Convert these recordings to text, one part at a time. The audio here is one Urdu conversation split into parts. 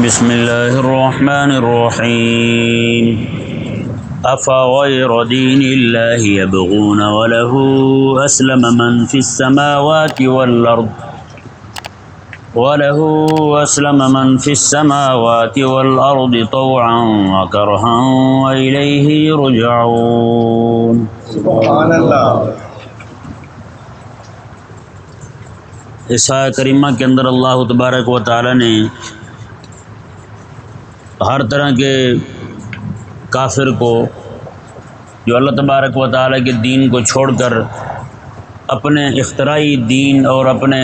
بسم اللہ الرحمن الرحیم افغیر دین اللہ یبغون وله اسلم من فی السماوات والارض طوعا وکرہا والیہ یرجعون۔ سبحان اللہ۔ اس آیت کریمہ کے اندر اللہ تبارک و تعالی نے ہر طرح کے کافر کو جو اللہ تبارک و تعالی کے دین کو چھوڑ کر اپنے اختراعی دین اور اپنے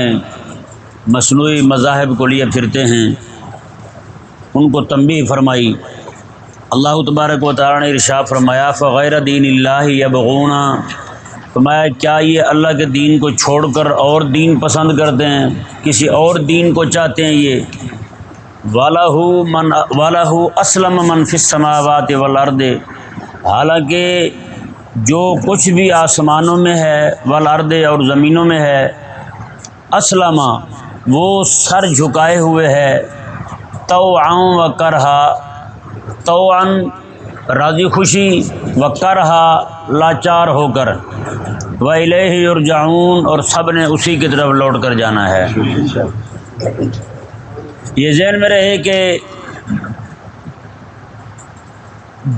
مصنوعی مذاہب کو لیے پھرتے ہیں ان کو تنبیہ فرمائی۔ اللہ تبارک و تعالی نے ارشاد فرمایا فغیر دین اللہ یبغون، فرمایا کیا یہ اللہ کے دین کو چھوڑ کر اور دین پسند کرتے ہیں، کسی اور دین کو چاہتے ہیں یہ وَلَهُ أَسْلَمَ مَنْ فِي السَّمَاوَاتِ وَالْأَرْضِ، حالانکہ جو کچھ بھی آسمانوں میں ہے والارض اور زمینوں میں ہے، اسلم وہ سر جھکائے ہوئے ہے، طوعا و کرہا، طوعا راضی خوشی و کرہا لاچار ہو کر، وَإِلَيْهِ يُرْجَعُونَ اور سب نے اسی کی طرف لوٹ کر جانا ہے۔ یہ ذہن میں رہے کہ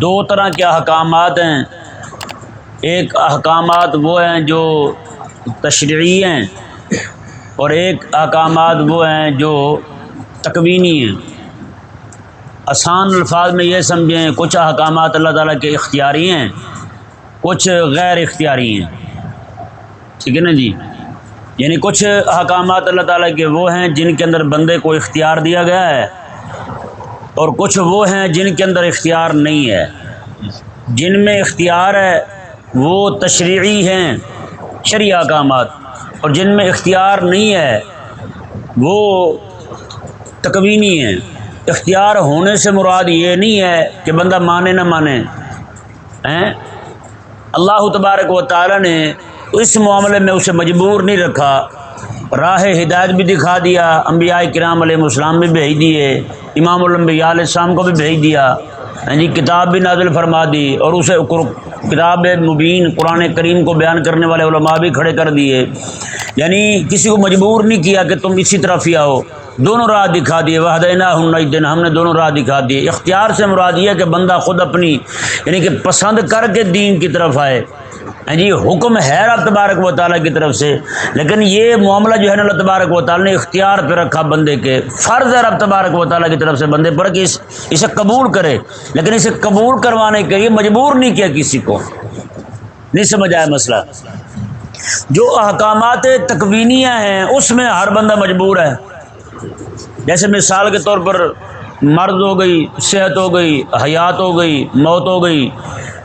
دو طرح کے احکامات ہیں، ایک احکامات وہ ہیں جو تشریعی ہیں اور ایک احکامات وہ ہیں جو تکوینی ہیں۔ آسان الفاظ میں یہ سمجھیں، کچھ احکامات اللہ تعالیٰ کے اختیاری ہیں، کچھ غیر اختیاری ہیں، ٹھیک ہے نا جی؟ یعنی کچھ احکامات اللہ تعالیٰ کے وہ ہیں جن کے اندر بندے کو اختیار دیا گیا ہے، اور کچھ وہ ہیں جن کے اندر اختیار نہیں ہے۔ جن میں اختیار ہے وہ تشریعی ہیں، شرعی احکامات، اور جن میں اختیار نہیں ہے وہ تکوینی ہیں۔ اختیار ہونے سے مراد یہ نہیں ہے کہ بندہ مانے نہ مانے، اللہ تبارک و تعالی نے اس معاملے میں اسے مجبور نہیں رکھا، راہ ہدایت بھی دکھا دیا، انبیاء کرام علیہ السلام بھی بھیج دیے، امام الانبیاء علیہ السلام کو بھی بھیج دیا، کتاب بھی نازل فرما دی، اور اسے کتاب مبین قرآن کریم کو بیان کرنے والے علماء بھی کھڑے کر دیے۔ یعنی کسی کو مجبور نہیں کیا کہ تم اسی طرف ہی آؤ، دونوں راہ دکھا دیے، وَهَدَيْنَاهُ النَّجْدَيْنِ، ہم نے دونوں راہ دکھا دیے۔ اختیار سے مراد یہ ہے کہ بندہ خود اپنی یعنی کہ پسند کر کے دین کی طرف آئے، حکم ہے رب تبارک و تعالیٰ کی طرف سے، لیکن یہ معاملہ جو ہے نا اللہ تبارک و تعالیٰ نے اختیار پہ رکھا بندے کے، فرض ہے رب تبارک و تعالیٰ کی طرف سے بندے پر کہ اسے قبول کرے، لیکن اسے قبول کروانے کے لیے مجبور نہیں کیا کسی کو۔ نہیں سمجھ آیا مسئلہ؟ جو احکامات تکوینیہ ہیں اس میں ہر بندہ مجبور ہے، جیسے مثال کے طور پر مرض ہو گئی، صحت ہو گئی، حیات ہو گئی، موت ہو گئی،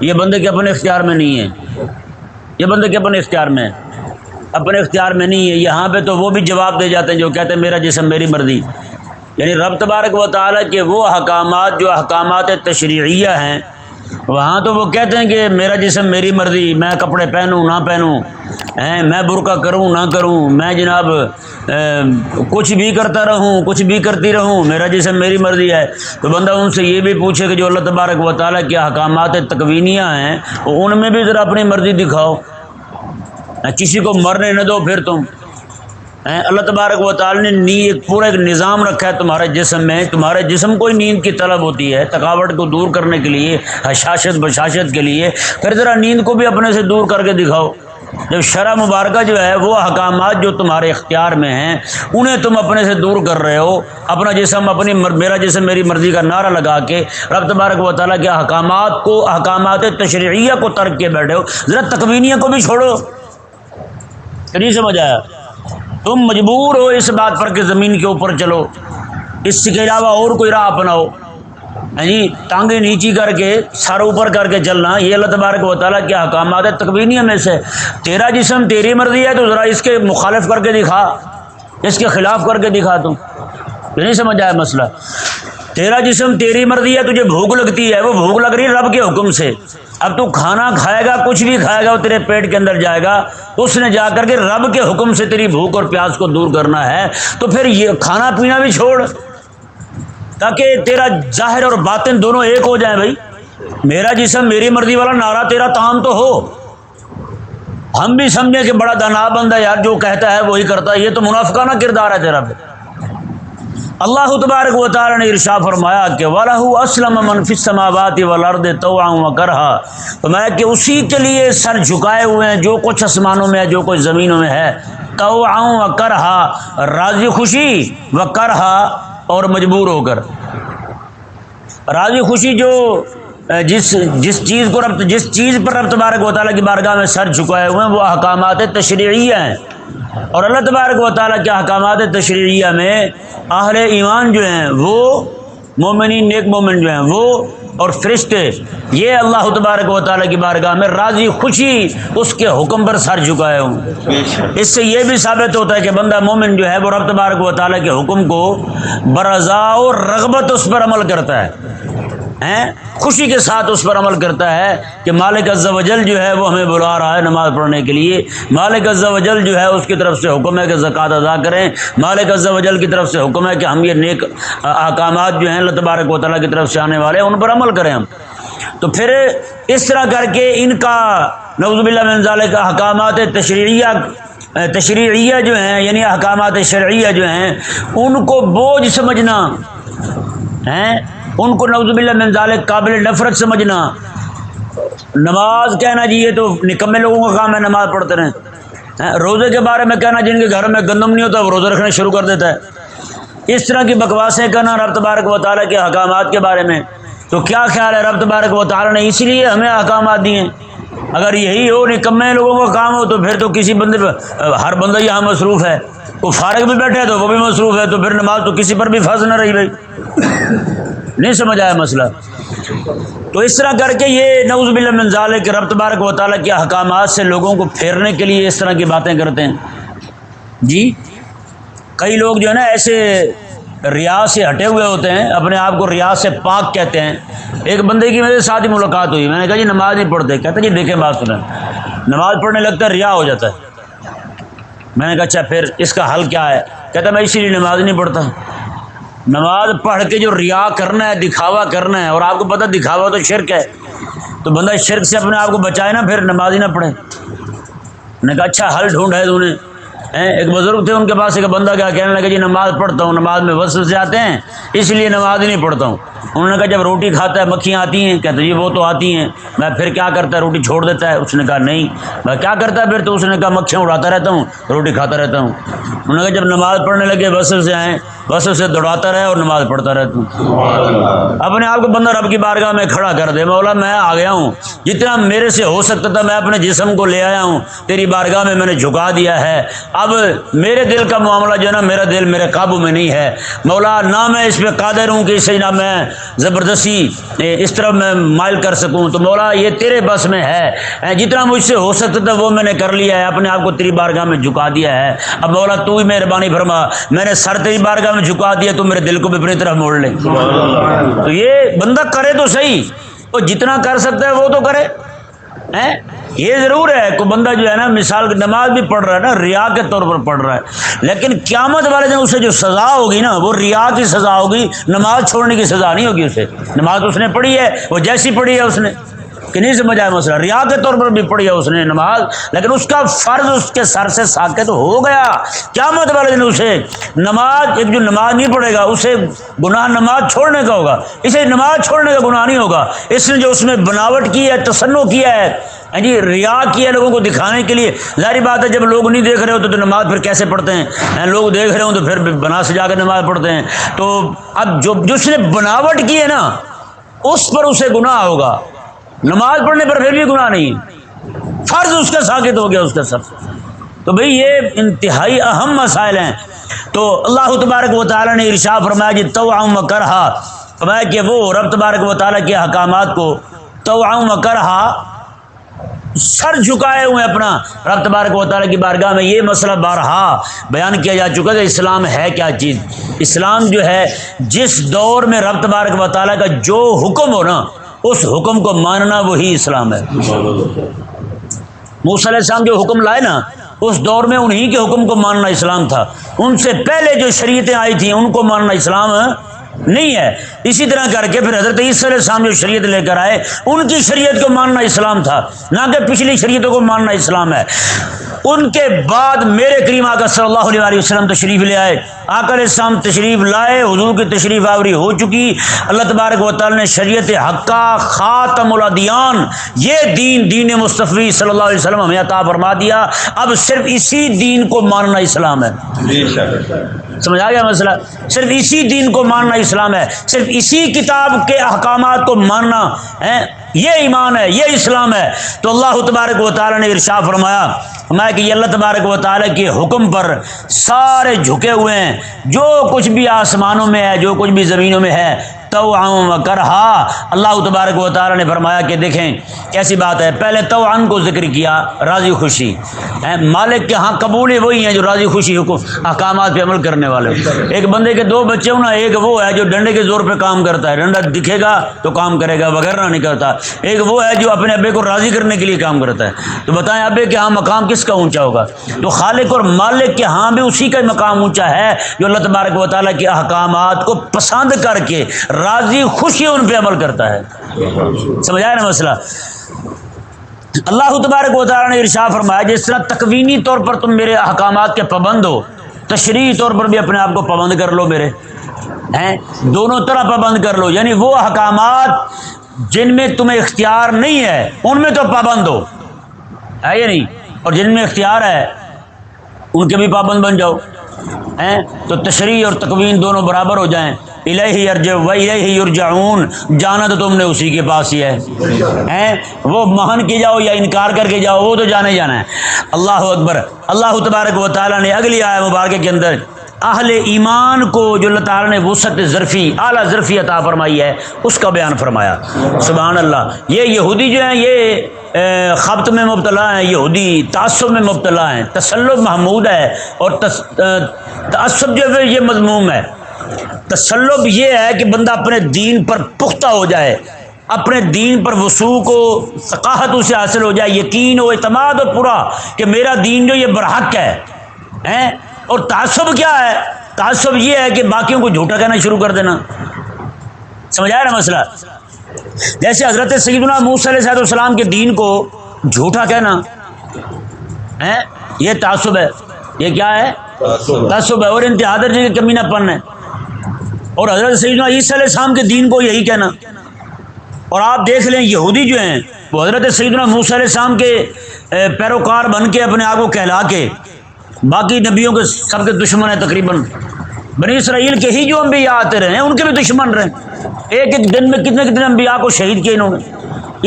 یہ بندے کے اپنے اختیار میں نہیں ہے، یہ بندے کے اپنے اختیار میں اپنے اختیار میں نہیں ہے۔ یہاں پہ تو وہ بھی جواب دے جاتے ہیں جو کہتے ہیں میرا جسم میری مرضی، یعنی رب تبارک و تعالیٰ کے وہ احکامات جو احکامات تشریعیہ ہیں، وہاں تو وہ کہتے ہیں کہ میرا جسم میری مرضی، میں کپڑے پہنوں نہ پہنوں، میں برقع کروں نہ کروں، میں جناب کچھ بھی کرتا رہوں کچھ بھی کرتی رہوں، میرا جسم میری مرضی ہے۔ تو بندہ ان سے یہ بھی پوچھے کہ جو اللہ تبارک و تعالیٰ کے احکامات تکوینیہ ہیں ان میں بھی ذرا اپنی مرضی دکھاؤ، کسی کو مرنے نہ دو پھر تم۔ اللہ تبارک و تعالیٰ نے نیند پورا ایک نظام رکھا ہے تمہارے جسم میں، تمہارے جسم کو ہی نیند کی طلب ہوتی ہے تھکاوٹ کو دور کرنے کے لیے، حشاشت بشاشت کے لیے، پھر ذرا نیند کو بھی اپنے سے دور کر کے دکھاؤ۔ جب شرع مبارکہ جو ہے وہ احکامات جو تمہارے اختیار میں ہیں انہیں تم اپنے سے دور کر رہے ہو، اپنا جسم اپنی میرا جسم میری مرضی کا نعرہ لگا کے رب تبارک و تعالیٰ کے احکامات کو، احکامات تشریعیہ کو ترک کے بیٹھے ہو، ذرا تکوینیہ کو بھی چھوڑو۔ نہیں سمجھ آیا؟ تم مجبور ہو اس بات پر کہ زمین کے اوپر چلو، اس کے علاوہ اور کوئی راہ اپناؤ، ٹانگیں نیچی کر کے سر اوپر کر کے چلنا، یہ اللہ تبارک و تعالیٰ کے احکامات تکوینیہ میں سے۔ تیرا جسم تیری مرضی ہے تو ذرا اس کے مخالف کر کے دکھا، اس کے خلاف کر کے دکھا تم۔ یہ نہیں سمجھ آیا مسئلہ؟ تیرا جسم تیری مرضی ہے، تجھے بھوک لگتی ہے، وہ بھوک لگ رہی ہے رب کے حکم سے، اب تو کھانا کھائے گا، کچھ بھی کھائے گا وہ تیرے پیٹ کے اندر جائے گا، اس نے جا کر کے رب کے حکم سے تیری بھوک اور پیاس کو دور کرنا ہے، تو پھر یہ کھانا پینا بھی چھوڑ، تاکہ تیرا ظاہر اور باطن دونوں ایک ہو جائیں. بھائی میرا جسم میری مرضی والا نعرہ تیرا تام تو ہو. ہم بھی سمجھیں کہ بڑا دانا بندہ یار جو کہتا ہے وہی کرتا ہے, یہ تو منافقانہ کردار ہے تیرا. اللہ تبارک و تعالی نے ارشاد فرمایا کہ وَلَهُ أَسْلَمَ مَنْ فِي السَّمَاوَاتِ وَالْأَرْضِ طَوْعًا وَكَرْهًا, فرمایا کہ اسی کے لیے سر جھکائے ہوئے ہیں جو کچھ آسمانوں میں ہے جو کچھ زمینوں میں ہے, طَوْعًا وَكَرْهًا, راضی خوشی, وَكَرْهًا اور مجبور ہو کر. راضی خوشی جو جس چیز پر رب تبارک و تعالیٰ کی بارگاہ میں سر جھکائے ہوئے ہیں وہ احکامات تشریعیہ ہیں, اور اللہ تبارک و تعالیٰ کے احکامات تشریعیہ میں اہل ایمان جو ہیں وہ مومنین نیک مومن جو ہیں وہ اور فرشتے یہ اللہ تبارک و تعالیٰ کی بارگاہ میں راضی خوشی اس کے حکم پر سر جھکائے ہوں. اس سے یہ بھی ثابت ہوتا ہے کہ بندہ مومن جو ہے وہ رب تبارک و تعالیٰ کے حکم کو برضا و رغبت اس پر عمل کرتا ہے, خوشی کے ساتھ اس پر عمل کرتا ہے کہ مالک عز و جل جو ہے وہ ہمیں بلا رہا ہے نماز پڑھنے کے لیے. مالک عز و جل جو ہے اس کی طرف سے حکم ہے کہ زکوٰۃ ادا کریں. مالک عز و جل کی طرف سے حکم ہے کہ ہم یہ نیک احکامات جو ہیں اللہ تبارک و تعالیٰ کی طرف سے آنے والے ہیں ان پر عمل کریں ہم. تو پھر اس طرح کر کے ان کا نعوذ باللہ من ذالک احکامات تشریعیہ جو ہیں یعنی احکامات شرعیہ جو ہیں ان کو بوجھ سمجھنا, ان کو نعوذ باللہ من ذالک قابل نفرت سمجھنا. نماز کہنا جی یہ تو نکمے لوگوں کا کام ہے نماز پڑھتے رہیں. روزے کے بارے میں کہنا جن کے گھر میں گندم نہیں ہوتا وہ روزے رکھنا شروع کر دیتا ہے. اس طرح کی بکواسیں کرنا رب تبارک و تعالیٰ کے احکامات کے بارے میں. تو کیا خیال ہے رب تبارک و تعالیٰ نے اسی لیے ہمیں احکامات دیے ہیں. اگر یہی ہو نکمے لوگوں کا کام ہو تو پھر تو کسی بندے پہ ہر بندہ یہاں مصروف ہے, وہ فارغ بھی بیٹھے تو وہ بھی مصروف ہے, تو پھر نماز تو کسی پر بھی فرض نہ رہی. بھائی نہیں سمجھ آیا مسئلہ. تو اس طرح کر کے یہ نعوذ باللہ من ذالک رب تبارک و تعالیٰ کے احکامات سے لوگوں کو پھیرنے کے لیے اس طرح کی باتیں کرتے ہیں. جی کئی لوگ جو ہے نا ایسے ریا سے ہٹے ہوئے ہوتے ہیں, اپنے آپ کو ریا سے پاک کہتے ہیں. ایک بندے کی میرے ساتھ ہی ملاقات ہوئی, میں نے کہا جی نماز نہیں پڑھتے. کہتے جی دیکھیں بات سنیں, نماز پڑھنے لگتا ہے ریا ہو جاتا ہے. میں نے کہا اچھا پھر اس کا حل کیا ہے؟ کہتا میں اسی لیے نماز نہیں پڑھتا. نماز پڑھ کے جو ریا کرنا ہے, دکھاوا کرنا ہے, اور آپ کو پتہ دکھاوا تو شرک ہے, تو بندہ شرک سے اپنے آپ کو بچائے نا پھر نماز ہی نہ پڑھے. میں نے کہا اچھا حل ڈھونڈا ہے تو نے. ایک بزرگ تھے ان کے پاس ایک بندہ کیا کہنے لگا جی نماز پڑھتا ہوں, نماز میں وسوسے آتے ہیں اس لیے نماز ہی نہیں پڑھتا ہوں. انہوں نے کہا جب روٹی کھاتا ہے مکھیاں آتی ہیں؟ کہتے جی وہ تو آتی ہیں. میں پھر کیا کرتا ہے, روٹی چھوڑ دیتا ہے؟ اس نے کہا نہیں. میں کیا کرتا ہے پھر؟ تو اس نے کہا مکھیاں اڑاتا رہتا ہوں, روٹی کھاتا رہتا ہوں. انہوں نے کہا جب نماز پڑھنے لگے وسوسے آئیں, وسوسے دوڑاتا رہے اور نماز پڑھتا رہتا ہوں. اپنے آپ کو بندہ رب کی بارگاہ میں کھڑا کر دے, مولا میں آ گیا ہوں, جتنا میرے سے ہو سکتا تھا میں اپنے جسم کو لے آیا ہوں, تیری بارگاہ میں نے جھکا دیا ہے. اب میرے دل کا معاملہ جو ہے نا, میرا دل میرے قابو میں نہیں ہے مولا, نہ میں اس پہ قادر ہوں کہ اسے نہ میں زبردستی اس طرح میں مائل کر سکوں. تو مولا یہ تیرے بس میں ہے, جتنا مجھ سے ہو سکتا تھا وہ میں نے کر لیا ہے, اپنے آپ کو تیری بارگاہ میں جھکا دیا ہے. اب مولا تو ہی مہربانی فرما, میں نے سر تیری بارگاہ میں جھکا دیا, تو میرے دل کو بھی اپنی طرف موڑ لے. تو یہ بندہ کرے تو صحیح, وہ جتنا کر سکتا ہے وہ تو کرے. یہ ضرور ہے کوئی بندہ جو ہے نا مثال نماز بھی پڑھ رہا ہے نا, ریا کے طور پر پڑھ رہا ہے, لیکن قیامت والے دن اسے جو سزا ہوگی نا وہ ریا کی سزا ہوگی, نماز چھوڑنے کی سزا نہیں ہوگی اسے. نماز اس نے پڑھی ہے, وہ جیسی پڑھی ہے اس نے, کہ نہیں سمجھ آیا مسئلہ. ریا کے طور پر بھی پڑھی ہے اس نے نماز, لیکن اس کا فرض اس کے سر سے ساقط ہو گیا. قیامت والے دن اسے نماز, ایک جو نماز نہیں پڑھے گا اسے گناہ نماز چھوڑنے کا ہوگا, اسے نماز چھوڑنے کا گناہ نہیں ہوگا. اس نے جو اس میں بناوٹ کی ہے, تصنع کیا ہے, جی ریا کیا ہے لوگوں کو دکھانے کے لیے. ظاہری بات ہے جب لوگ نہیں دیکھ رہے ہوتے تو نماز پھر کیسے پڑھتے ہیں؟ لوگ دیکھ رہے ہوں تو پھر بنا سجا کے نماز پڑھتے ہیں. تو اب جو اس نے بناوٹ کی ہے نا اس پر اسے گناہ ہوگا, نماز پڑھنے پر پھر بھی گناہ نہیں, فرض اس کا ساقط ہو گیا اس کا سب. تو بھئی یہ انتہائی اہم مسائل ہیں. تو اللہ تبارک و تعالیٰ نے ارشاد فرمایا جی طوعا و کرہا, فرمایا کہ وہ رب تبارک و تعالیٰ کے احکامات کو طوعا و کرہا سر جھکائے ہوئے اپنا رب تبارک و تعالیٰ کی بارگاہ میں. یہ مسئلہ بارہا بیان کیا جا چکا کہ اسلام ہے کیا چیز. اسلام جو ہے جس دور میں رب تبارک و تعالیٰ کا جو حکم ہو نا اس حکم کو ماننا وہی اسلام ہے. موسیٰ علیہ السلام جو حکم لائے نا اس دور میں انہی کے حکم کو ماننا اسلام تھا. ان سے پہلے جو شریعتیں آئی تھیں ان کو ماننا اسلام نہیں ہے۔ اسی طرح کر کے پھر حضرت عیسیٰ علیہ السلام جو شریعت لے کر آئے ان کی شریعت کو ماننا اسلام تھا، نہ کہ پچھلی شریعتوں کو ماننا اسلام ہے۔ ان کے بعد میرے کریم آقا صلی اللہ علیہ وسلم تشریف لے آئے، آقا علیہ السلام تشریف لائے، حضور کی تشریف آوری ہو چکی، اللہ تبارک و تعالی نے شریعت حقہ خاتم الادیان یہ دین مصطفی صلی اللہ علیہ وسلم ہمیں عطا فرما دیا۔ اب صرف اسی دین کو ماننا اسلام ہے۔ سمجھ آ گیا مسئلہ؟ صرف اسی دین کو ماننا اسلام ہے، صرف اسی کتاب کے احکامات کو ماننا ہے، یہ ایمان ہے، یہ اسلام ہے۔ تو اللہ تبارک و تعالی نے ارشاد فرمایا کہ یہ اللہ تبارک و تعالی کے حکم پر سارے جھکے ہوئے ہیں، جو کچھ بھی آسمانوں میں ہے، جو کچھ بھی زمینوں میں ہے، طوعا و کرہا۔ اللہ تبارک و تعالی نے فرمایا کہ دیکھیں کیسی بات ہے، پہلے طوعا کو ذکر کیا، راضی خوشی، مالک کے ہاں قبول وہی ہیں جو راضی خوشی حکم احکامات پہ عمل کرنے والے۔ ایک بندے کے دو بچے ہوں نا، ایک وہ ہے جو ڈنڈے کے زور پہ کام کرتا ہے، ڈنڈا دکھے گا تو کام کرے گا، وغیرہ نہیں کرتا، ایک وہ ہے جو اپنے ابے کو راضی کرنے کے لیے کام کرتا ہے۔ تو بتائیں ابے کے ہاں مقام کس کا اونچا ہوگا؟ تو خالق اور مالک کے ہاں بھی اسی کا مقام اونچا ہے جو اللہ تبارک و تعالیٰ کے احکامات کو پسند کر کے راضی خوشی ان پہ عمل کرتا ہے۔ سمجھ آیا نا مسئلہ؟ اللہ تبارک و تعالیٰ نے ارشاد فرمایا جس طرح تکوینی طور پر تم میرے احکامات کے پابند ہو، تشریعی طور پر بھی اپنے آپ کو پابند کر لو میرے، دونوں طرح پابند کر لو، یعنی وہ احکامات جن میں تمہیں اختیار نہیں ہے ان میں تو پابند ہو، ہے یا نہیں، اور جن میں اختیار ہے ان کے بھی پابند بن جاؤ، تو تشریع اور تکوین دونوں برابر ہو جائیں۔ الیہ یرجع و الیہ یرجعون، جانا تو تم نے اسی کے پاس ہی ہے، وہ مان کے جاؤ یا انکار کر کے جاؤ، وہ تو جانے جانا ہے۔ اللہ اکبر۔ اللہ تبارک و تعالیٰ نے اگلی آیت مبارکہ کے اندر اہل ایمان کو جو اللہ تعالیٰ نے وسعت ظرفی، اعلیٰ ظرفی عطا فرمائی ہے، اس کا بیان فرمایا۔ سبحان اللہ۔ یہ یہودی جو ہیں یہ خبط میں مبتلا ہیں، یہودی تعصب میں مبتلا ہیں، تسلب محمود ہے اور تعصب جو ہے یہ مذموم ہے۔ تسلب یہ ہے کہ بندہ اپنے دین پر پختہ ہو جائے، اپنے دین پر وثوق و ثقافت اسے حاصل ہو جائے، یقین و اعتماد اور پورا کہ میرا دین جو یہ برحق ہے۔ اور تعصب کیا ہے؟ تعصب یہ ہے کہ باقیوں کو جھوٹا کہنا شروع کر دینا۔ سمجھ آیا نا مسئلہ؟ جیسے حضرت سیدنا موسیٰ علیہ السلام کے دین کو جھوٹا کہنا یہ تعصب ہے، یہ کیا ہے؟ تعصب ہے اور انتہا درجے کی کمینہ پن ہے۔ اور حضرت سیدنا عیسیٰ علیہ السلام کے دین کو یہی کہنا۔ اور آپ دیکھ لیں یہودی جو ہیں وہ حضرت سیدنا موسیٰ علیہ السلام کے پیروکار بن کے اپنے آپ کو کہلا کے باقی نبیوں کے سب کے دشمن ہیں، تقریباً بنی اسرائیل کے ہی جو انبیاء آتے رہے ہیں ان کے بھی دشمن رہے، ایک دن میں کتنے انبیاء کو شہید کیا انہوں نے،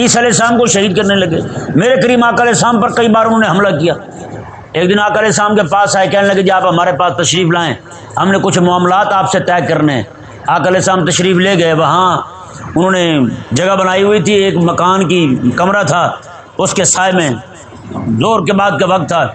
عیسیٰ علیہ السلام کو شہید کرنے لگے، میرے کریم آقا علیہ السلام پر کئی بار انہوں نے حملہ کیا۔ ایک دن آقا علیہ السلام کے پاس آئے، کہنے لگے جی آپ ہمارے پاس تشریف لائیں، ہم نے کچھ معاملات آپ سے طے کرنے ہیں۔ آقا علیہ السلام تشریف لے گئے، وہاں انہوں نے جگہ بنائی ہوئی تھی، ایک مکان کی کمرہ تھا، اس کے سائے میں زور کے بعد کا وقت تھا،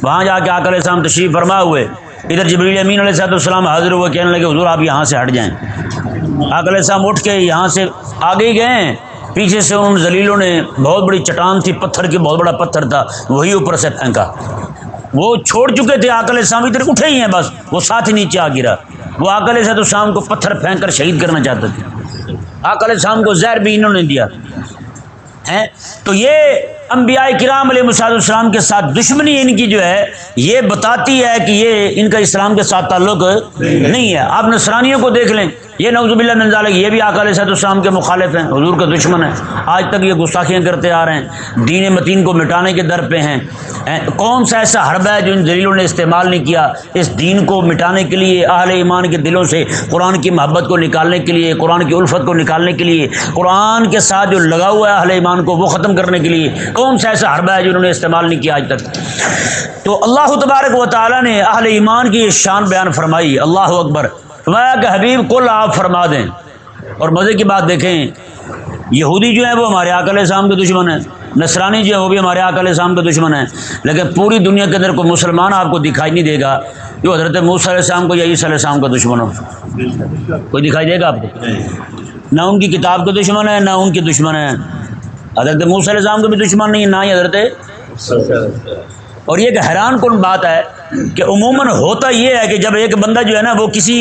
وہاں جا کے آقا علیہ السلام تشریف فرما ہوئے، ادھر جبریل امین علیہ السلام حاضر ہوئے، کہنے لگے حضور آپ یہاں سے ہٹ جائیں۔ آقا علیہ السلام اٹھ کے یہاں سے آگے گئے، پیچھے سے ان ذلیلوں نے بہت بڑی چٹان تھی، پتھر کی بہت بڑا پتھر تھا، وہی اوپر سے پھینکا۔ وہ چھوڑ چکے تھے، آقا علیہ السلام ادھر اٹھے ہی ہیں بس، وہ ساتھ ہی نیچے آ گرا۔ وہ آقا علیہ السلام کو پتھر پھینک کر شہید کرنا چاہتے تھے، آقا علیہ السلام کو زہر بھی انہوں نے دیا۔ تو یہ انبیاء کرام علیہ السلام کے ساتھ دشمنی ان کی جو ہے یہ بتاتی ہے کہ یہ ان کا اسلام کے ساتھ تعلق نہیں ہے۔ آپ نصرانیوں کو دیکھ لیں، یہ نعوذ باللہ من ذالک، یہ بھی آقا علیہ السلام کے مخالف ہیں، حضور کے دشمن ہیں، آج تک یہ گستاخیاں کرتے آ رہے ہیں، دین متین کو مٹانے کے در پہ ہیں۔ کون سا ایسا حربہ ہے جو ان ذلیلوں نے استعمال نہیں کیا اس دین کو مٹانے کے لیے، اہل ایمان کے دلوں سے قرآن کی محبت کو نکالنے کے لیے، قرآن کی الفت کو نکالنے کے لیے، قرآن کے ساتھ جو لگا ہوا ہے اہل ایمان کو وہ ختم کرنے کے لیے کون سا ایسا حربہ ہے جو انہوں نے استعمال نہیں کیا آج تک؟ تو اللہ تبارک و تعالیٰ نے اہل ایمان کی شان بیان فرمائی۔ اللہ اکبر۔ فرمایا کہ حبیب کل آپ فرما دیں۔ اور مزے کی بات دیکھیں، یہودی جو ہیں وہ ہمارے آقا علیہ السلام کے دشمن ہیں، نصرانی جو ہے وہ بھی ہمارے آقا علیہ السلام کے دشمن ہیں، لیکن پوری دنیا کے اندر کوئی مسلمان آپ کو دکھائی نہیں دے گا جو حضرت موسیٰ علیہ السلام کو یا عیسیٰ علیہ السلام کا دشمن ہو۔ کوئی دکھائی دے گا آپ کو؟ نہ ان کی کتاب کے دشمن ہے، نہ ان کے دشمن ہیں، حضرت موسیٰ علیہ السلام کے بھی دشمن نہیں، نہ ہی حضرت۔ اور یہ ایک حیران کن بات ہے کہ عموماً ہوتا یہ ہے کہ جب ایک بندہ جو ہے نا وہ کسی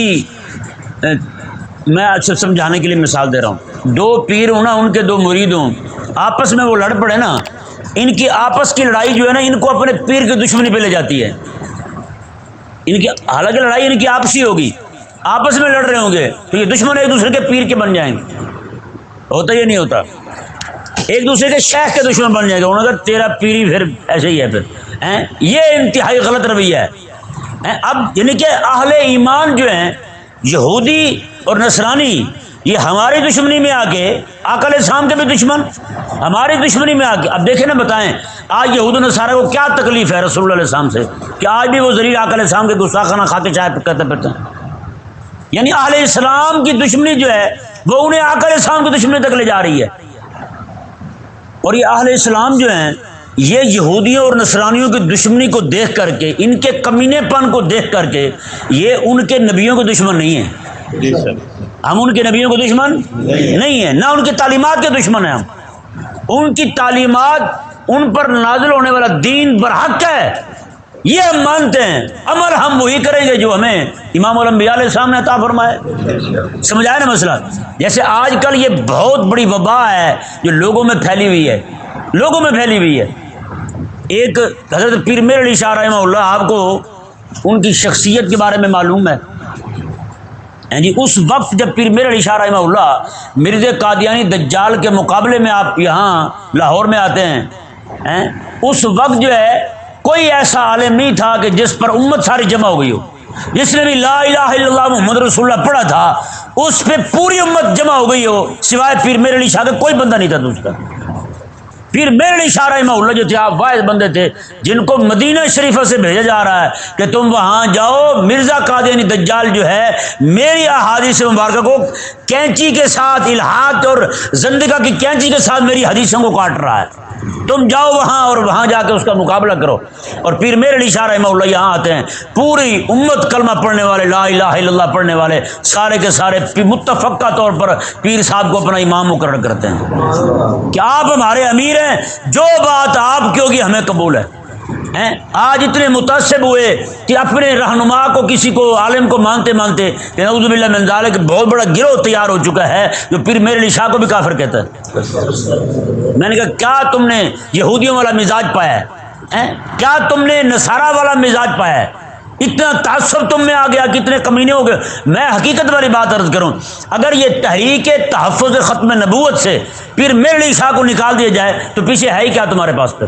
میں اچھا سمجھانے کے لیے مثال دے رہا ہوں، دو پیر ہوں نا، ان کے دو مرید ہوں، آپس میں وہ لڑ پڑے نا، ان کی آپس کی لڑائی جو ہے نا ان کو اپنے پیر کی دشمنی پہ لے جاتی ہے، ان کی حالانکہ لڑائی ان کی آپسی ہوگی، آپس میں لڑ رہے ہوں گے تو یہ دشمن ایک دوسرے کے پیر کے بن جائیں گے، ہوتا یہ نہیں ہوتا، ایک دوسرے کے شیخ کے دشمن بن جائیں گے، انہوں نے کہا تیرا پیری پھر ایسے ہی ہے، پھر یہ انتہائی غلط رویہ ہے۔ اب یعنی کہ اہل ایمان جو ہیں یہودی اور نصرانی، یہ ہماری دشمنی میں آ کے آقا علیہ السلام کے بھی دشمن، ہماری دشمنی میں آ کے، اب دیکھیں نا، بتائیں آج یہود و نصارہ کو کیا تکلیف ہے رسول اللہ علیہ السلام سے کہ آج بھی وہ ذریعہ آقا علیہ السلام کے گستاخانہ کھا کے چائے کرتے پھرتے ہیں، یعنی اہل اسلام کی دشمنی جو ہے وہ انہیں آقا علیہ السلام کی دشمنی تک لے جا رہی ہے، اور یہ اہل اسلام جو ہیں یہ یہودیوں اور نصرانیوں کی دشمنی کو دیکھ کر کے، ان کے کمینے پن کو دیکھ کر کے، یہ ان کے نبیوں کے دشمن نہیں ہیں، ہم ان کے نبیوں کے دشمن نہیں ہیں، نہ ان کی تعلیمات کے دشمن ہیں، ہم ان کی تعلیمات، ان پر نازل ہونے والا دین برحق ہے، یہ ہم مانتے ہیں، عمل ہم وہی کریں گے جو ہمیں امام الانبیاء علیہ السلام نے عطا فرمائے۔ سمجھ آیا نا مسئلہ؟ جیسے آج کل یہ بہت بڑی وبا ہے جو لوگوں میں پھیلی ہوئی ہے، لوگوں میں پھیلی ہوئی ہے۔ ایک حضرت پیر میر علی شاہ رحمہ اللہ، آپ کو ان کی شخصیت کے بارے میں معلوم ہے جی، اس وقت جب پیر میر علی شاہ رحمہ اللہ مرزا قادیانی دجال کے مقابلے میں آپ یہاں لاہور میں آتے ہیں، اس وقت جو ہے کوئی ایسا عالم نہیں تھا کہ جس پر امت ساری جمع ہو گئی ہو، جس نے بھی لا الہ الا اللہ محمد رسول اللہ پڑھا تھا اس پہ پوری امت جمع ہو گئی ہو، سوائے پیر میر علی شاہ کے کوئی بندہ نہیں تھا دوسرا۔ پیر میر علی شاہ رحمہ اللہ جو تھے، آپ واحد بندے تھے جن کو مدینہ شریفہ سے بھیجا جا رہا ہے کہ تم وہاں جاؤ، مرزا قادیانی دجال جو ہے میری احادیث مبارکہ کو کینچی کے ساتھ، الہات اور زندگی کی کینچی کے ساتھ میری حدیثوں کو کاٹ رہا ہے، تم جاؤ وہاں اور وہاں جا کے اس کا مقابلہ کرو۔ اور پیر میر علی شاہ رحمہ اللہ یہاں آتے ہیں، پوری امت کلمہ پڑھنے والے، لا الہ الا اللہ پڑھنے والے سارے کے سارے متفقہ طور پر پیر صاحب کو اپنا امام مقرر کرتے ہیں کہ آپ ہمارے امیر ہیں، جو بات آپ کی ہوگی ہمیں قبول ہے۔ آج اتنے متعصب ہوئے کہ اپنے رہنما کو، کسی کو عالم کو مانتے مانتے کہ نعوذ باللہ من ذالک بہت بڑا گروہ تیار ہو چکا ہے جو پیر میر علی شاہ کو بھی کافر کہتا ہے۔ میں نے کہا کیا تم نے یہودیوں والا مزاج پایا ہے؟ کیا تم نے نصارہ والا مزاج پایا ہے؟ اتنا تعصب تم میں آ گیا، کتنے کمینے ہو گئے۔ میں حقیقت والی بات عرض کروں، اگر یہ تحریک تحفظ ختم نبوت سے پیر میر علی شاہ کو نکال دیا جائے تو پیچھے ہے ہی کیا تمہارے پاس؟ پھر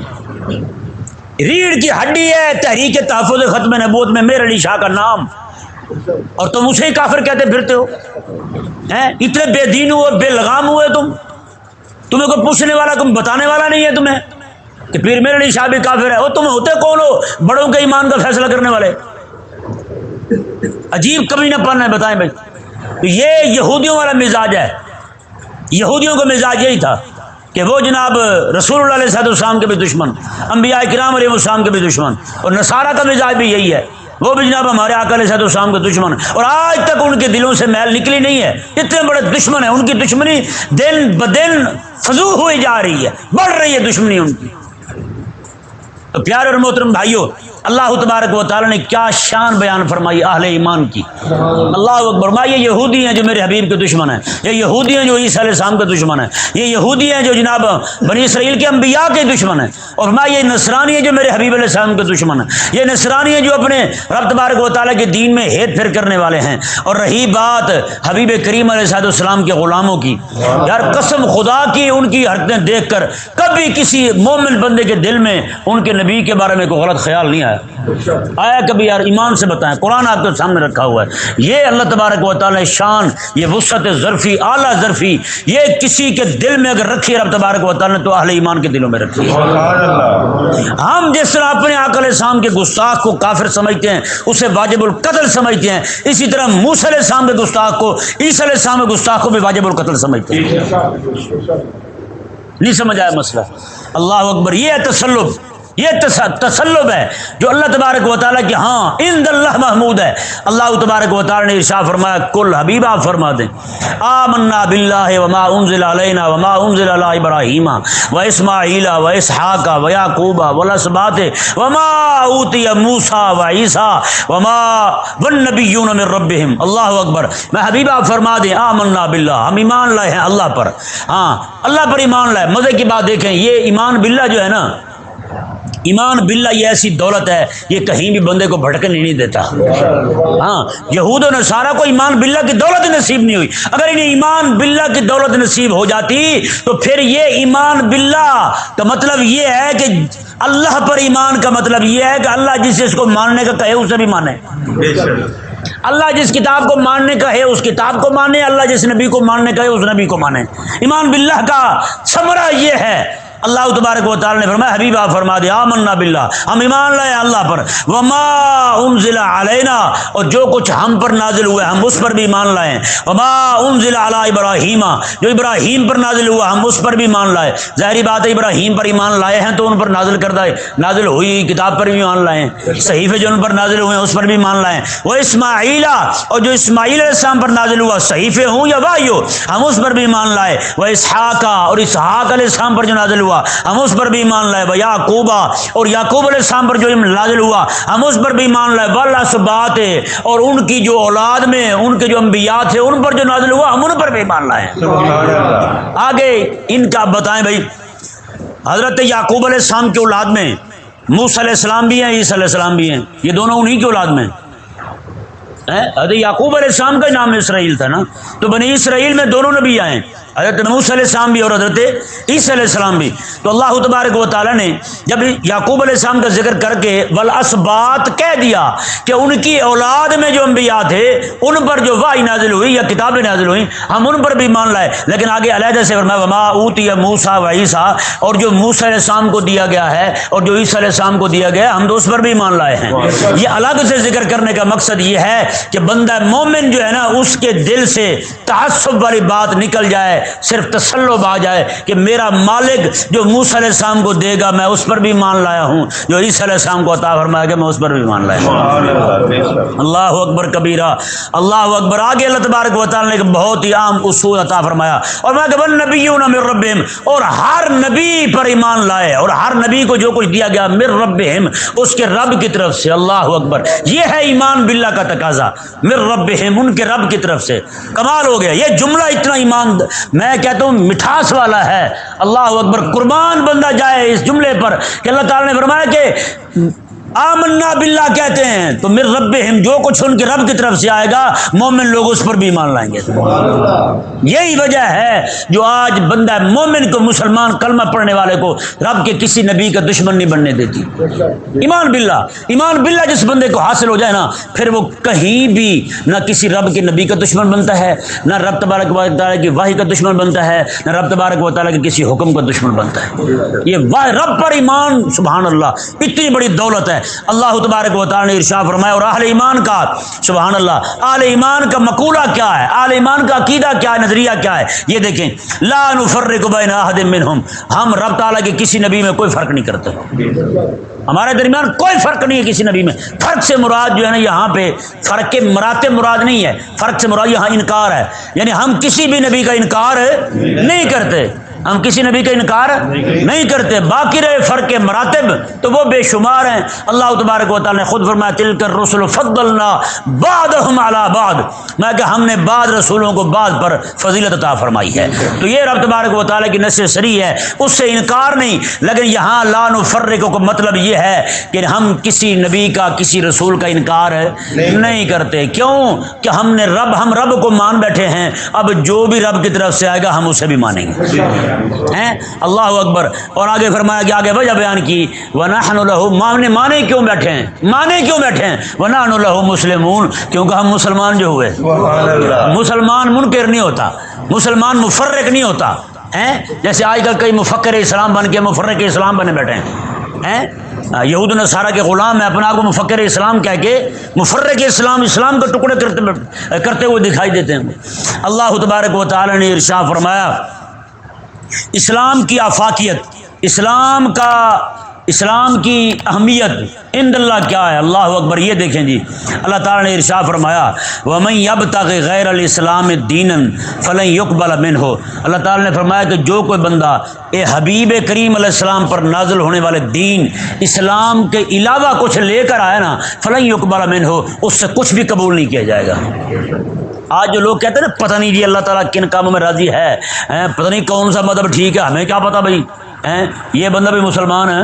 ریڑھ کی ہڈی ہے تحریک تحفظ ختم نبوت میں میر علی شاہ کا نام، اور تم اسے ہی کافر کہتے پھرتے ہو۔ اتنے بے دین ہوئے، بے لگام ہوئے، تمہیں کوئی پوچھنے والا، تم بتانے والا نہیں ہے تمہیں کہ پیر میر علی شاہ بھی کافر ہے۔ وہ تم ہوتے کون ہو بڑوں کے ایمان کا فیصلہ کرنے والے؟ عجیب کمینہ پن ہے، بتائیں بھائی۔ تو یہ یہودیوں والا مزاج ہے، یہودیوں کا مزاج یہی تھا کہ وہ جناب رسول اللہ علیہ السلام کے بھی دشمن، انبیاء کرام علیہ السلام کے بھی دشمن، اور نصارہ کا مزاج بھی یہی ہے، وہ بھی جناب ہمارے آقا علیہ السلام کے دشمن، اور آج تک ان کے دلوں سے میل نکلی نہیں ہے۔ اتنے بڑے دشمن ہیں، ان کی دشمنی دن بدن فضو ہوئی جا رہی ہے، بڑھ رہی ہے دشمنی ان کی۔ تو پیارے اور محترم بھائیوں، اللہ تبارک و تعالیٰ نے کیا شان بیان فرمائی اہل ایمان کی۔ اللہ اکبر۔ یہ یہودی ہیں جو میرے حبیب کے دشمن ہیں، یہ یہودی ہیں جو عیسیٰ علیہ السلام کے دشمن ہیں، یہ یہودی ہیں جو جناب بنی اسرائیل کے انبیاء کے دشمن ہیں، اور یہ نصرانی ہیں جو میرے حبیب علیہ السلام کے دشمن ہیں، یہ نصرانی ہیں جو اپنے رب تبارک و تعالیٰ کے دین میں ہیر پھیر کرنے والے ہیں۔ اور رہی بات حبیب کریم علیہ السلام کے غلاموں کی، یار قسم خدا کی ان کی حرکتیں دیکھ کر کبھی کسی مومن بندے کے دل میں ان کے نبی کے بارے میں کوئی غلط خیال نہیں آیا کبھی؟ یار ایمان سے بتائیں، قرآن آپ کے سامنے رکھا ہوا ہے۔ یہ اللہ تبارک و تعالی شان، یہ وسعت ظرفی، اعلیٰ ظرفی، یہ کسی کے دل میں اگر رکھی ہے رب تبارک و تعالی نے تو اہل ایمان کے دلوں میں رکھی ہے۔ ہم جس طرح اپنے آقا علیہ السلام کے گستاخ کو کافر سمجھتے ہیں، اسے واجب القتل سمجھتے ہیں، اسی طرح موسیٰ علیہ السلام کے گستاخ کو، عیسیٰ علیہ السلام کے گستاخ کو بھی واجب القتل سمجھتے ہیں۔ نہیں سمجھ آیا مسئلہ؟ اللہ اکبر۔ یہ ہے تسلط، یہ تسلب ہے جو اللہ تبارک و تعالیٰ کی ہاں عند اللہ محمود ہے۔ اللہ تبارک و تعالیٰ نے ارشاد فرمایا، کل حبیب آپ فرما دیں، آمنا باللہ وما انزل علینا وما انزل علی ابراہیم و اسماعیل و اسحاق و یعقوب والاسباط وما اوتی موسیٰ و عیسیٰ وما والنبیون من ربہم۔ اللہ اکبر۔ میں حبیب آپ فرما دیں آمنا باللہ، ہم ایمان لائے ہیں اللہ پر، ہاں اللہ پر ایمان لائے۔ مزے کی بات دیکھیں، یہ ایمان باللہ جو ہے نا، ایمان باللہ یہ ایسی دولت ہے، یہ کہیں بھی بندے کو بھٹکنے نہیں دیتا۔ ہاں یہود و نصارہ کو ایمان باللہ کی دولت نصیب نہیں ہوئی، اگر انہیں ایمان باللہ کی دولت نصیب ہو جاتی تو پھر یہ ایمان باللہ کا مطلب یہ ہے کہ اللہ پر ایمان کا مطلب یہ ہے کہ اللہ جس چیز کو ماننے کا کہے اسے بھی مانے، اللہ جس کتاب کو ماننے کا ہے اس کتاب کو مانے، اللہ جس نبی کو ماننے کا ہے اس نبی کو مانے۔ ایمان باللہ کا ثمرہ یہ ہے۔ اللہ تبارک و تعالی نے فرمایا، حبیب آپ فرما دیا آمنا باللہ، ہم ایمان لائے اللہ پر، وما انزل علینا، اور جو کچھ ہم پر نازل ہوا ہم اس پر بھی ایمان لائے، وما انزل علی ابراہیم، جو ابراہیم پر نازل ہوا ہم اس پر بھی ایمان لائے۔ ظاہری بات ہے ابراہیم پر ایمان لائے ہیں تو ان پر نازل کردہ نازل ہوئی کتاب پر بھی ایمان لائے ہیں، صحیفے جو ان پر نازل ہوئے ہیں اس پر بھی ایمان لائے ہیں۔ وہ اسماعیل، اور جو اسماعیل علیہ السلام پر نازل ہوا صحیفے ہوں یا وحی ہو ہم اس پر بھی ایمان لائے۔ وہ اسحاق، اور اسحاق علیہ السلام پر جو نازل ہوا ہم اس پر بھی ایمان لائے۔ وہ یعقوب، اور یعقوب علیہ السلام پر جو نازل ہوا ہم اس پر بھی ایمان لائے۔ والاسباط، اور ان کی جو اولاد میں ان کے جو انبیاء تھے ان پر جو نازل ہوا ہم ان پر بھی ایمان لائے۔ آگے ان کا بتائیں بھائی، حضرت یعقوب علیہ السلام کی اولاد میں موسیٰ علیہ السلام بھی ہیں، عیسیٰ علیہ السلام بھی ہیں، یہ دونوں انہی کی اولاد میں۔ حضرت یعقوب علیہ السلام کا نام اسرائیل تھا نا، تو بنی اسرائیل میں دونوں نبی آئے، حضرت موسیٰ علیہ السلام بھی اور حضرت عیسیٰ علیہ السلام بھی۔ تو اللہ تبارک و تعالیٰ نے جب یعقوب علیہ السلام کا ذکر کر کے والاسباط کہہ دیا کہ ان کی اولاد میں جو انبیاء تھے ان پر جو وحی نازل ہوئی یا کتابیں نازل ہوئیں ہم ان پر بھی ایمان لائے، لیکن آگے علیحدہ سے فرمایا وما اوتی موسیٰ و عیسیٰ، اور جو موسیٰ علیہ السلام کو دیا گیا ہے اور جو عیسیٰ علیہ السلام کو دیا گیا ہم تو اس پر بھی ایمان لائے ہیں۔ یہ الگ سے ذکر کرنے کا مقصد یہ ہے کہ بندہ مومن جو ہے نا اس کے دل سے تعصب والی بات نکل جائے، صرف تسلب آ جائے کہ میرا مالک جو موسیٰ علیہ السلام کو دے گا میں اس پر بھی مان لایا ہوں، جو عیسیٰ علیہ السلام کو عطا فرمایا گیا میں اس پر بھی مان لایا ہوں۔ اللہ اکبر کبیرہ، اللہ اکبر۔ آگے اللہ تبارک و تعالی نے ایک بہت ہی عام اصول عطا فرمایا، اور میں کہ والنبیون من ربہم، اور ہر نبی پر ایمان لائے، اور ہر نبی کو جو کچھ دیا گیا من ربہم اس کے رب کی طرف سے۔ اللہ اکبر، یہ ہے ایمان باللہ کا تقاضا، من ربہم ان کے رب کی طرف سے۔ کمال ہو گیا، یہ جملہ اتنا ایمان میں کہتا ہوں مٹھاس والا ہے۔ اللہ اکبر، قربان بندہ جائے اس جملے پر کہ اللہ تعالی نے فرمایا کہ آمنا باللہ کہتے ہیں تو من ربہم، جو کچھ ان کے رب کی طرف سے آئے گا مومن لوگ اس پر بھی ایمان لائیں گے۔ یہی وجہ ہے جو آج بندہ مومن کو، مسلمان کلمہ پڑھنے والے کو رب کے کسی نبی کا دشمن نہیں بننے دیتی۔ ایمان باللہ، ایمان باللہ جس بندے کو حاصل ہو جائے نا پھر وہ کہیں بھی نہ کسی رب کے نبی کا دشمن بنتا ہے، نہ رب تبارک و تعالیٰ کی وحی کا دشمن بنتا ہے، نہ رب تبارک و تعالیٰ کے کسی حکم کا دشمن بنتا ہے۔ یہ رب پر ایمان، سبحان اللہ، اتنی بڑی دولت ہے۔ اللہ تبارک و تعالی نے ارشاد فرمایا، اور اہل ایمان کا، سبحان اللہ، اہل ایمان کا مقولہ کیا ہے، اہل ایمان کا عقیدہ کیا ہے، نظریہ کیا ہے، یہ دیکھیں، لا نفرق بین احد منہم، ہم رب تعالیٰ کے کسی نبی میں کوئی فرق نہیں کرتے، ہمارے درمیان کوئی فرق نہیں ہے کسی نبی میں۔ فرق سے مراد جو ہے نا یہاں پہ فرق کے مراتب مراد نہیں ہے، فرق سے مراد یہاں انکار ہے، یعنی ہم کسی بھی نبی کا انکار نہیں کرتے، ہم کسی نبی کا انکار نہیں کرتے، باقی رہے فرق کے مراتب تو وہ بے شمار ہیں۔ اللہ تبارک و تعالی نے خود فرمایا تلک الرسل فضلنا بعضهم علی بعض، میں کہ ہم نے بعض رسولوں کو بعض پر فضیلت عطا فرمائی ہے۔ تو یہ رب تبارک و تعالی کی نص صریح ہے، اس سے انکار نہیں، لیکن یہاں لا نفرق کا مطلب یہ ہے کہ ہم کسی نبی کا، کسی رسول کا انکار نہیں کرتے۔ کیوں کہ ہم رب کو مان بیٹھے ہیں، اب جو بھی رب کی طرف سے آئے گا ہم اسے بھی مانیں گے ہیں۔ اللہ اکبر۔ اور آگے فرمایا کہ آگے وجہ بیان کی وَنَحْنُ لَهُ، مانے کیوں بیٹھے ہیں، مانے کیوں بیٹھے ہیں، وَنَحْنُ لَهُ مُسْلِمُونَ، کیونکہ ہم مسلمان جو ہوئے، مسلمان منکر نہیں ہوتا، مسلمان مفرق نہیں ہوتا ہیں، جیسے آج کل کئی مفکر اسلام بن کے مفرق اسلام بنے بیٹھے ہیں، یہود و نصارہ کے غلام ہیں، اپنا آپ کو مفکر اسلام کہہ کے مفرق اسلام، اسلام کے ٹکڑے کرتے ہوئے دکھائی دیتے ہیں۔ اللہ تبارک و تعالی نے ارشاد فرمایا اسلام کی آفاقیت، اسلام کا اسلام کی اہمیت عند اللہ کیا ہے، اللہ اکبر، یہ دیکھیں جی، اللہ تعالیٰ نے ارشاد فرمایا وَمَن يَبْتَغِ غَيْرَ الْإِسْلَامِ دِينًا فَلَن يُقْبَلَ مِنْهُ، اللہ تعالیٰ نے فرمایا کہ جو کوئی بندہ اے حبیب کریم علیہ السلام پر نازل ہونے والے دین اسلام کے علاوہ کچھ لے کر آیا نا، فَلَن يُقْبَلَ مِنْهُ، اس سے کچھ بھی قبول نہیں کیا جائے گا۔ آج جو لوگ کہتے ہیں نا پتہ نہیں جی اللہ تعالیٰ کن کاموں میں راضی ہے، پتہ نہیں کون سا مذہب ٹھیک ہے، ہمیں کیا پتہ بھائی، یہ بندہ بھی مسلمان ہے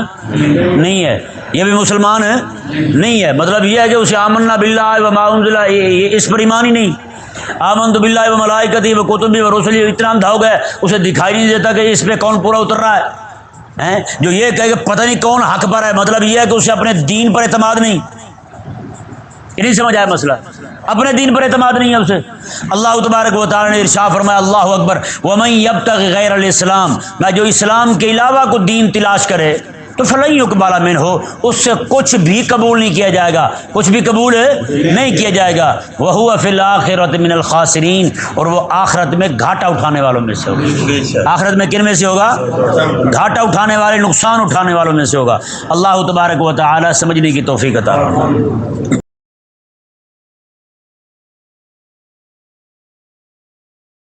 نہیں ہے، یہ بھی مسلمان ہے نہیں ہے، مطلب یہ ہے کہ اسے آمنا باللہ و ما انزل، یہ اس پر ایمان ہی نہیں، آمنت باللہ و ملائکتی و کتبی و رسلی، اتنا اندھا ہو گیا اسے دکھائی نہیں دیتا کہ اس پہ کون پورا اتر رہا ہے، جو یہ کہے کہ پتہ نہیں کون حق پر ہے، مطلب یہ ہے کہ اسے اپنے دین پر اعتماد نہیں، یہ نہیں سمجھ آیا مسئلہ، اپنے دین پر اعتماد نہیں ہے اسے۔ اللہ تبارک و تعالی نے ارشاد فرمایا، اللہ اکبر، وَمَن يَبْتَغِ غَيْرَ الْإِسْلَامِ، میں جو اسلام کے علاوہ کو دین تلاش کرے تو فَلَن يُقْبَلَ مِنْهُ، اس سے کچھ بھی قبول نہیں کیا جائے گا، کچھ بھی قبول نہیں کیا جائے گا، وَهُوَ فِي الْآخِرَةِ مِنَ الْخَاسِرِينَ، اور وہ آخرت میں گھاٹا اٹھانے والوں میں سے ہوگا۔ آخرت میں کن میں سے ہوگا؟ گھاٹا اٹھانے والے، نقصان اٹھانے والوں میں سے ہوگا۔ اللہ تبارک و تعالی سمجھنے کی توفیق عطا فرمائے۔